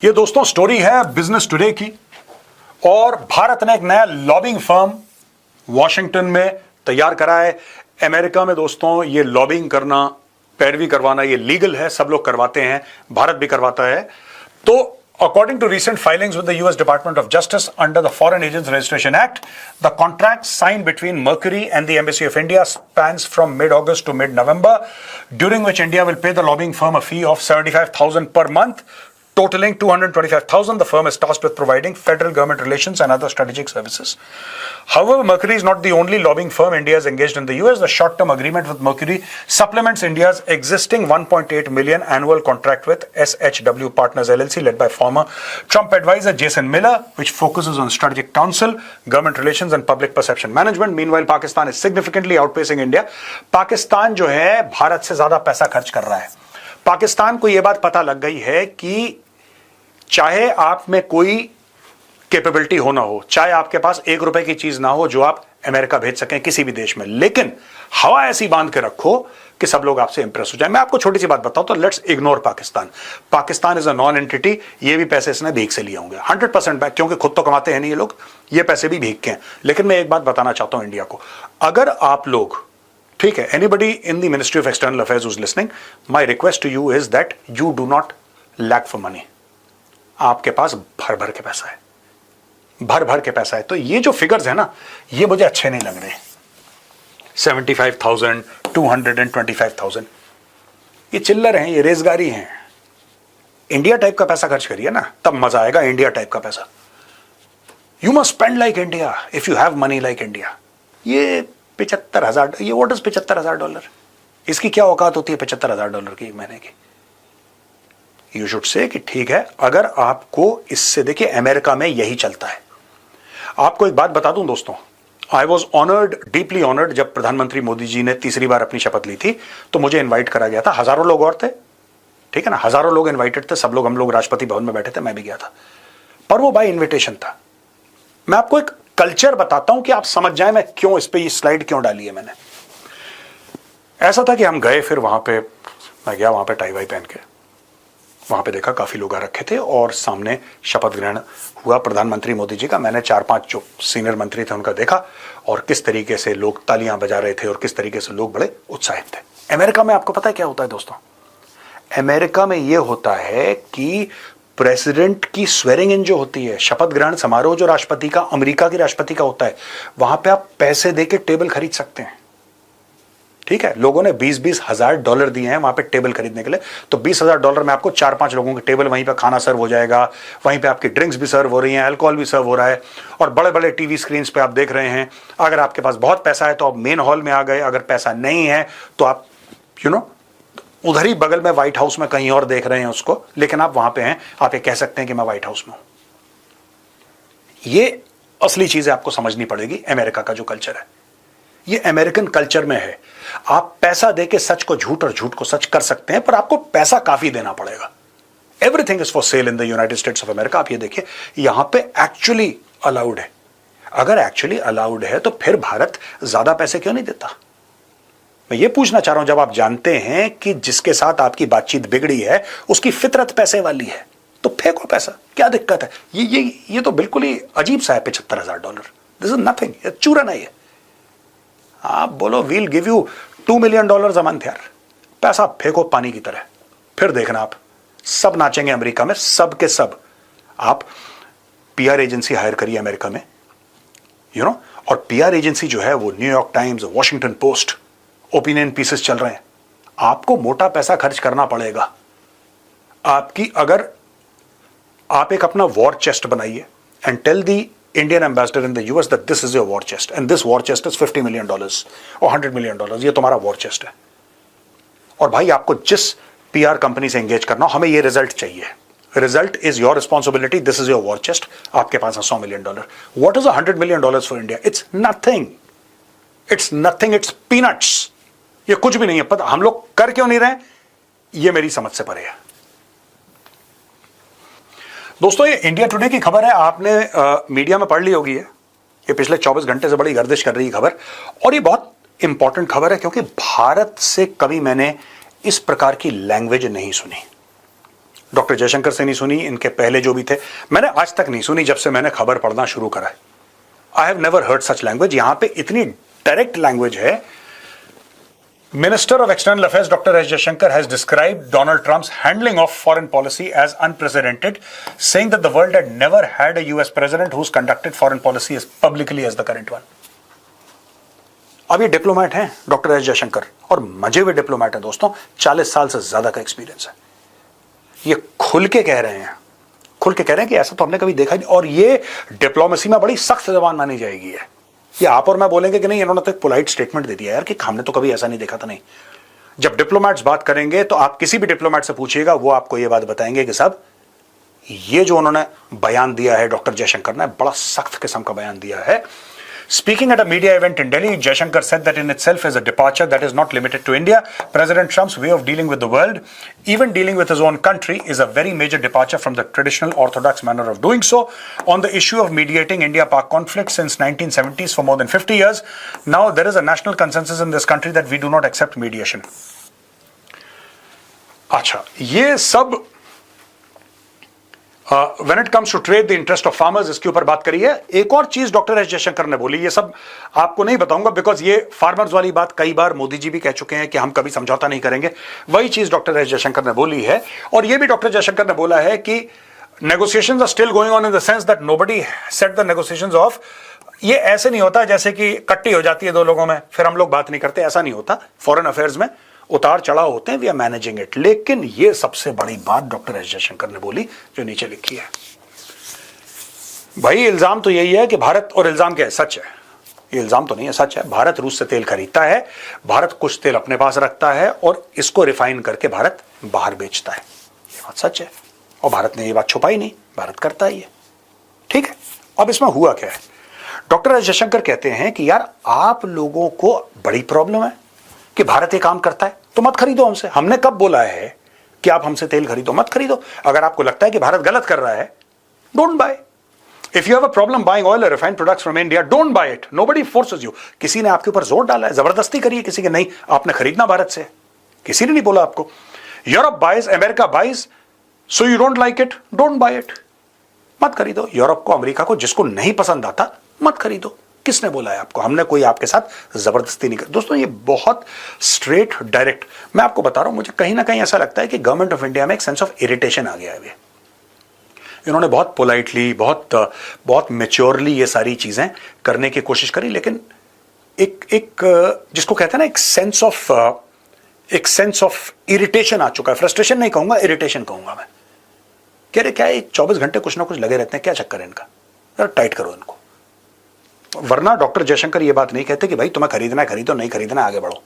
ये दोस्तों स्टोरी है बिजनेस टुडे की और भारत ने एक नया लॉबिंग फर्म वॉशिंगटन में तैयार करा है। अमेरिका में दोस्तों ये लॉबिंग करना, पैरवी करवाना ये लीगल है, सब लोग करवाते हैं, भारत भी करवाता है। तो according to recent filings with the US Department of Justice under the Foreign Agents Registration Act, the contract signed between Mercury and the Embassy of India spans from mid-August to mid-November, during which India will pay the lobbying firm a fee of $75,000 per month, totaling $225,000. The firm is tasked with providing federal government relations and other strategic services. However, Mercury is not the only lobbying firm India is engaged in the US. The short-term agreement with Mercury supplements India's existing $1.8 million annual contract with SHW Partners LLC, led by former Trump advisor Jason Miller, which focuses on strategic counsel, government relations and public perception management. Meanwhile, Pakistan is significantly outpacing India. Pakistan जो है भारत से ज्यादा पैसा खर्च कर रहा है। पाकिस्तान को यह बात पता लग गई है कि चाहे आप में कोई कैपेबिलिटी हो ना हो, चाहे आपके पास ₹1 की चीज ना हो जो आप अमेरिका भेज सकें किसी भी देश में, लेकिन हवा ऐसी बांध के रखो कि सब लोग आपसे इंप्रेस हो जाए। मैं आपको छोटी सी बात बताऊं तो let's ignore Pakistan. Pakistan is a non entity. ये भी पैसे इसने भीख से लिए होंगे 100% बैक, क्योंकि खुद तो कमाते हैं नहीं ये लोग, ये पैसे भी भीख के हैं। लेकिन मैं एक बात बताना चाहता हूं इंडिया को, अगर आप लोग, ठीक है, anybody in the ministry of external affairs who is listening, my request to you is that you do not lack for money. आपके पास भर भर के पैसा है, भर भर के पैसा है। तो ये जो फिगर्स है ना, ये मुझे अच्छे नहीं लग रहे। 75,000, 225,000 ये चिल्लर हैं, ये रेजगारी हैं। इंडिया टाइप का पैसा खर्च करिए ना, तब मजा आएगा। इंडिया टाइप का पैसा, you must spend like India if you have money like India. ये 75,000, ये व्हाट इज $75,000? इसकी क्या औकात होती है $75,000 की महीने की? यू शुड से कि ठीक है, अगर आपको इससे, देखिए अमेरिका में यही चलता है। आपको एक बात बता दूं दोस्तों, I was honoured, deeply honoured, जब प्रधानमंत्री मोदी जी ने तीसरी बार अपनी शपथ ली थी तो मुझे इन्वाइट करा गया था। हजारों लोग और थे, ठीक है ना, हजारों लोग इन्वाइटेड थे, सब लोग, हम लोग राष्ट्रपति भवन में बैठे थे, मैं भी गया था, पर वो बाय इन्विटेशन था। मैं आपको एक कल्चर बताता हूं कि आप समझ जाएं मैं क्यों इस पे ये स्लाइड क्यों डाली है मैंने। ऐसा था कि हम गए, फिर वहां पे मैं गया, वहां पे टाई वाई पहन के, वहां पे देखा काफी लोग आ रखे थे और सामने शपथ ग्रहण हुआ प्रधानमंत्री मोदी जी का। मैंने 4-5 जो सीनियर मंत्री थे उनका देखा और किस तरीके से लोग तालियां बजा रहे थे और किस तरीके से लोग बड़े उत्साहित थे। अमेरिका में आपको पता है क्या होता है दोस्तों? अमेरिका में यह होता है कि प्रेसिडेंट की स्वेरिंग इन जो होती है, शपथ ग्रहण समारोह जो राष्ट्रपति का, अमेरिका के राष्ट्रपति का होता है, वहां पे आप पैसे देके टेबल खरीद सकते हैं। ठीक है, लोगों ने $20-20 हजार दिए हैं वहां पे टेबल खरीदने के लिए। तो $20,000 में आपको 4-5 लोगों की टेबल, वहीं पे खाना सर्व हो जाएगा, वहीं पे आपकी ड्रिंक्स भी सर्व हो रही हैं, अल्कोहल भी सर्व हो रहा है और बड़े बड़े टीवी स्क्रीन पे आप देख रहे हैं। अगर आपके पास बहुत पैसा है तो आप मेन हॉल में आ गए, अगर पैसा नहीं है तो आप उधर ही बगल में व्हाइट हाउस में कहीं और देख रहे हैं उसको, लेकिन आप वहां पे हैं, आप ये कह सकते हैं कि मैं व्हाइट हाउस में हूं। ये असली चीजें आपको समझनी पड़ेगी। अमेरिका का जो कल्चर है, ये अमेरिकन कल्चर में है। आप पैसा देके सच को झूठ और झूठ को सच कर सकते हैं, पर आपको पैसा काफी देना पड़ेगा। Everything is for sale in the United states of America. आप ये देखिए, यहां पे एक्चुअली अलाउड है। अगर एक्चुअली अलाउड है तो फिर भारत ज्यादा पैसे क्यों नहीं देता? मैं ये पूछना चाह रहा हूं, जब आप जानते हैं कि जिसके साथ आपकी बातचीत बिगड़ी है उसकी फितरत पैसे वाली है, तो फेंको पैसा, क्या दिक्कत है? ये तो बिल्कुल ही अजीब सा है। $75,000, दिस इज नथिंग, चूरन है ये। आप बोलो we'll give you $2 million a month, यार पैसा फेंको पानी की तरह, फिर देखना आप सब नाचेंगे अमेरिका में, सब के सब। आप PR एजेंसी हायर करिए अमेरिका में, और PR एजेंसी जो है वो New York times, Washington post, opinion pieces चल रहे हैं। आपको मोटा पैसा खर्च करना पड़ेगा। आपकी, अगर आप एक अपना वॉर चेस्ट बनाइए and tell the Indian ambassador in the US that this is your war chest and this war chest is $50 million और $100 million, ये तुम्हारा war chest है। और भाई आपको जिस PR कंपनी से एंगेज करना हो, हमें ये रिजल्ट चाहिए। Result is your responsibility, this is your war chest। आपके पास है $100 million। What is $100 million for India? It's nothing, it's nothing, it's peanuts। ये कुछ भी नहीं है। पता हम लोग कर क्यों नहीं रहे, ये मेरी समझ से परे है। दोस्तों, ये इंडिया टुडे की खबर है, आपने मीडिया में पढ़ ली होगी। ये पिछले 24 घंटे से बड़ी गर्दिश कर रही है खबर, और ये बहुत इंपॉर्टेंट खबर है क्योंकि भारत से कभी मैंने इस प्रकार की लैंग्वेज नहीं सुनी। डॉक्टर जयशंकर से नहीं सुनी, इनके पहले जो भी थे मैंने आज तक नहीं सुनी, जब से मैंने खबर पढ़ना शुरू करा है। I have never heard such language. यहां पे इतनी डायरेक्ट लैंग्वेज है। Minister of External Affairs Dr. S. Jaishankar has described Donald Trump's handling of foreign policy as unprecedented, saying that the world had never had a US president who's conducted foreign policy as publicly as the current one. अब ये diplomat हैं doctor S Jaishankar, और मजे हुए diplomat हैं दोस्तों, 40 साल से ज्यादा का एक्सपीरियंस है। ये खुल के कह रहे हैं कि ऐसा तो हमने कभी देखा नहीं, और ये डिप्लोमेसी में बड़ी सख्त जबान मानी जाएगी है। ये आप और मैं बोलेंगे कि नहीं, इन्होंने तो एक पोलाइट स्टेटमेंट दे दिया यार कि हमने तो कभी ऐसा नहीं देखा था। नहीं, जब डिप्लोमेट्स बात करेंगे तो आप किसी भी डिप्लोमेट से पूछिएगा, वो आपको ये बात बताएंगे कि साहब ये जो उन्होंने बयान दिया है डॉक्टर जयशंकर ने, बड़ा सख्त किस्म का बयान दिया है। Speaking at a media event in Delhi, Jaishankar said that in itself is a departure that is not limited to India. President Trump's way of dealing with the world, even dealing with his own country, is a very major departure from the traditional orthodox manner of doing so. On the issue of mediating India-Pak conflict since 1970s for more than 50 years, now there is a national consensus in this country that we do not accept mediation. अच्छा, ये सब when it comes to trade the interest of farmers, इसके ऊपर बात करी है। एक और चीज डॉक्टर एस जयशंकर ने बोली, ये सब आपको नहीं बताऊंगा बिकॉज ये फार्मर्स वाली बात कई बार मोदी जी भी कह चुके हैं कि हम कभी समझौता नहीं करेंगे। वही चीज डॉक्टर एस जयशंकर ने बोली है, और ये भी डॉक्टर जयशंकर ने बोला है कि negotiations are still going on in the sense that nobody set the negotiations off। ये ऐसे नहीं होता जैसे कि कट्टी हो जाती है दो लोगों में फिर हम लोग बात नहीं करते, ऐसा नहीं होता। फॉरेन अफेयर्स में उतार चढ़ाव होते हैं, वी आर मैनेजिंग इट। लेकिन ये सबसे बड़ी बात डॉक्टर एस जयशंकर ने बोली जो नीचे लिखी है। भाई इल्जाम तो यही है कि भारत, और इल्जाम क्या है, सच है, ये इल्जाम तो नहीं है, सच है, भारत रूस से तेल खरीदता है, भारत कुछ तेल अपने पास रखता है और इसको रिफाइन करके भारत बाहर बेचता है। ये बात सच है, और भारत ने ये बात छुपाई नहीं, भारत करता ही है। ठीक है, अब इसमें हुआ क्या है, डॉक्टर एस जयशंकर कहते हैं कि यार आप लोगों को बड़ी प्रॉब्लम है कि भारत ये काम करता है तो मत खरीदो हमसे। हमने कब बोला है कि आप हमसे तेल खरीदो? मत खरीदो। अगर आपको लगता है कि भारत गलत कर रहा है, don't buy. If you have a problem buying oil और refined products from India, don't buy it. Nobody forces you. किसी ने आपके ऊपर जोर डाला है, जबरदस्ती करिए किसी के, नहीं आपने खरीदना भारत से, किसी ने नहीं बोला आपको। Europe buys, America buys, so you don't like it, don't buy it. मत खरीदो। यूरोप को, अमेरिका को, जिसको नहीं पसंद आता मत खरीदो। किसने बोला है आपको? हमने कोई आपके साथ जबरदस्ती नहीं कर। दोस्तों ये बहुत स्ट्रेट डायरेक्ट मैं आपको बता रहा हूं। मुझे कहीं ना कहीं ऐसा लगता है कि गवर्नमेंट ऑफ इंडिया में एक सेंस ऑफ इरिटेशन आ गया है। इन्होंने बहुत पोलाइटली, बहुत मैच्योरली ये सारी चीजें करने की कोशिश करी, लेकिन एक जिसको कहते हैं ना, एक सेंस ऑफ इरिटेशन आ चुका है। फ्रस्ट्रेशन नहीं कहूंगा, इरिटेशन कहूंगा मैं। कह रहे क्या है, 24 घंटे कुछ ना कुछ लगे रहते हैं, क्या चक्कर है इनका, यार टाइट करो इनको। वरना डॉक्टर जयशंकर ये बात नहीं कहते कि भाई तुम्हें खरीदना है खरीदो, नहीं खरीदना आगे बढ़ो।